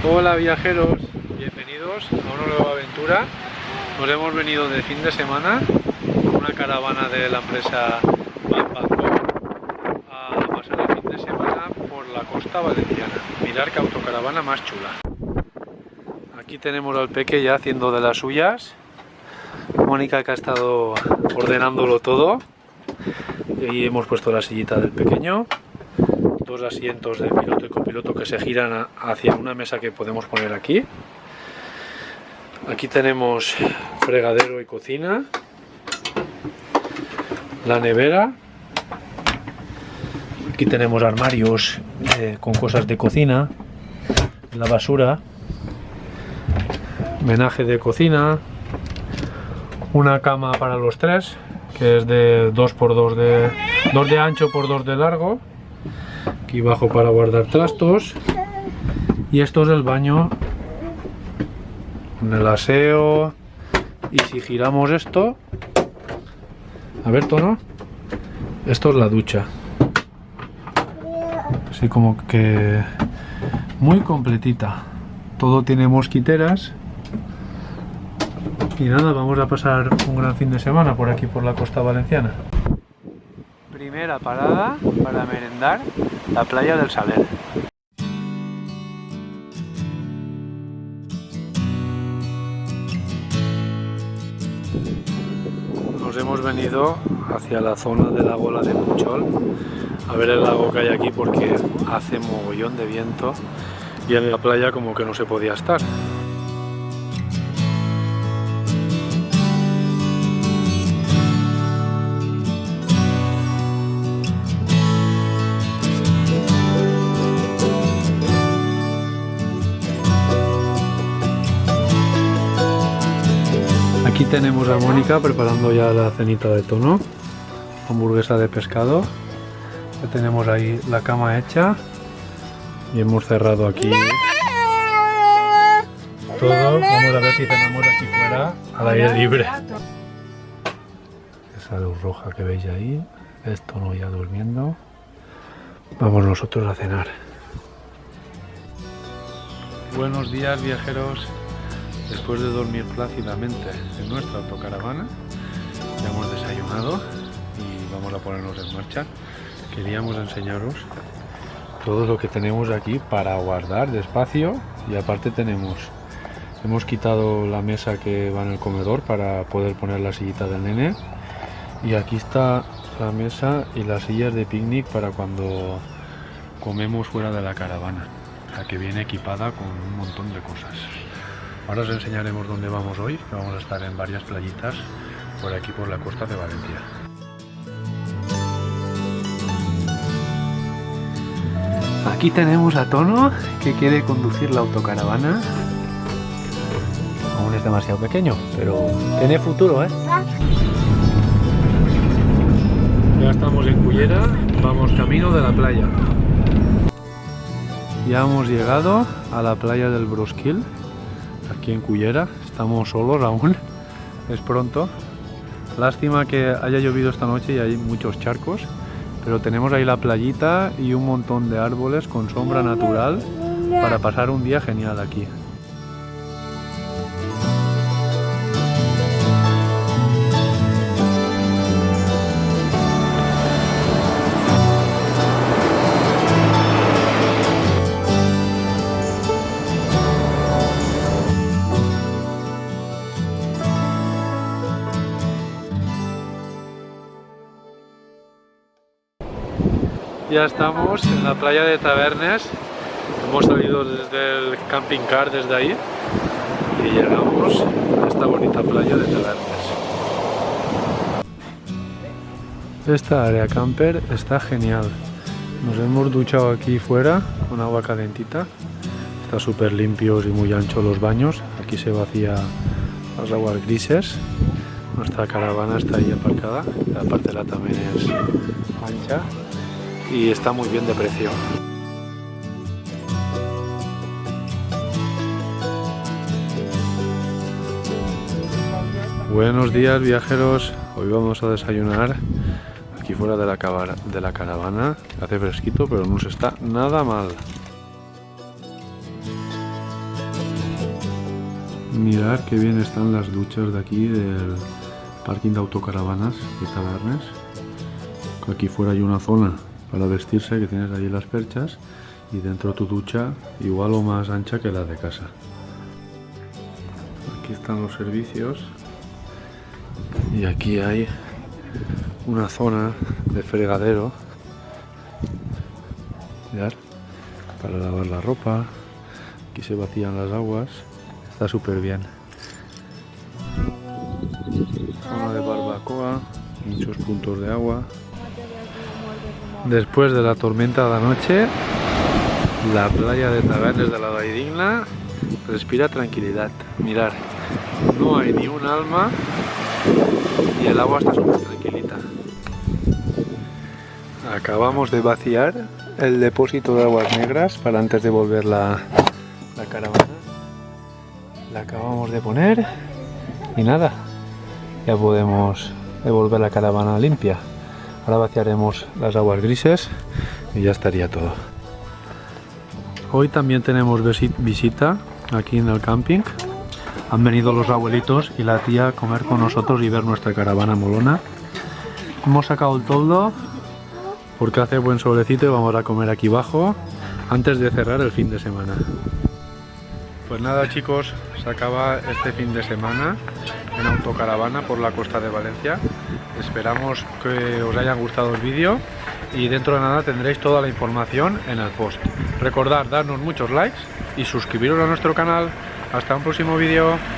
Hola viajeros, bienvenidos a una nueva aventura. Nos hemos venido de fin de semana con una caravana de la empresa Bambaco a pasar el fin de semana por la costa valenciana. Mirad qué autocaravana más chula. Aquí tenemos al Peque ya haciendo de las suyas. Mónica que ha estado ordenándolo todo. Y ahí hemos puesto la sillita del pequeño. Dos asientos de piloto y copiloto que se giran hacia una mesa que podemos poner aquí. Aquí tenemos fregadero y cocina, la nevera. Aquí tenemos armarios con cosas de cocina, la basura, menaje de cocina, una cama para los tres que es de 2x2 de ancho por 2 de largo. Aquí abajo para guardar trastos, y esto es el baño con el aseo. Y si giramos esto, a ver, Tono, esto es la ducha, así como que muy completita. Todo tiene mosquiteras. Y nada, vamos a pasar un gran fin de semana por aquí, por la costa valenciana. Primera parada para merendar, la playa del Saler. Nos hemos venido hacia la zona de la Gola de Puchol a ver el lago que hay aquí, porque hace mogollón de viento y en la playa como que no se podía estar. Aquí tenemos a Mónica preparando ya la cenita de Tono, hamburguesa de pescado. Ya tenemos ahí la cama hecha y hemos cerrado aquí todo. Vamos a ver si cenamos aquí fuera al aire libre. Esa luz roja que veis ahí es Tono ya durmiendo. Vamos nosotros a cenar. Buenos días viajeros. Después de dormir plácidamente en nuestra autocaravana, ya hemos desayunado y vamos a ponernos en marcha. Queríamos enseñaros todo lo que tenemos aquí para guardar despacio, y aparte hemos quitado la mesa que va en el comedor para poder poner la sillita del nene, y aquí está la mesa y las sillas de picnic para cuando comemos fuera de la caravana, la que viene equipada con un montón de cosas. Ahora os enseñaremos dónde vamos hoy, que vamos a estar en varias playitas por aquí, por la costa de Valencia. Aquí tenemos a Tono, que quiere conducir la autocaravana. Aún es demasiado pequeño, pero tiene futuro, ¿eh? Ya estamos en Cullera, vamos camino de la playa. Ya hemos llegado a la playa del Brosquil. Aquí en Cullera, estamos solos aún, es pronto. Lástima que haya llovido esta noche y hay muchos charcos, pero tenemos ahí la playita y un montón de árboles con sombra natural para pasar un día genial aquí. Ya estamos en la playa de Tavernes. Hemos salido desde el camping car, desde ahí, y llegamos a esta bonita playa de Tavernes. Esta área camper está genial. Nos hemos duchado aquí fuera con agua calentita. Está súper limpios y muy anchos los baños. Aquí se vacía las aguas grises. Nuestra caravana está ahí aparcada. La parcela también es ancha y está muy bien de precio. Buenos días viajeros, hoy vamos a desayunar aquí fuera de la caravana. Hace fresquito pero no se está nada mal. Mirad qué bien están las duchas de aquí del parking de autocaravanas de Tabernes. Aquí fuera hay una zona para vestirse que tienes ahí las perchas y dentro tu ducha igual o más ancha que la de casa. Aquí están los servicios y aquí hay una zona de fregadero, mirad, para lavar la ropa. Aquí se vacían las aguas, está súper bien. Zona de barbacoa, muchos puntos de agua. Después de la tormenta de la noche, la playa de Tabernes de la Valldigna respira tranquilidad. Mirad, no hay ni un alma y el agua está súper tranquilita. Acabamos de vaciar el depósito de aguas negras para antes de volver la caravana. La acabamos de poner y nada, ya podemos devolver la caravana limpia. Ahora vaciaremos las aguas grises y ya estaría todo. Hoy también tenemos visita aquí en el camping. Han venido los abuelitos y la tía a comer con nosotros y ver nuestra caravana molona. Hemos sacado el toldo porque hace buen solecito y vamos a comer aquí abajo antes de cerrar el fin de semana. Pues nada chicos, se acaba este fin de semana en autocaravana por la costa de Valencia. Esperamos que os haya gustado el vídeo y dentro de nada tendréis toda la información en el post. Recordad darnos muchos likes y suscribiros a nuestro canal. Hasta un próximo vídeo.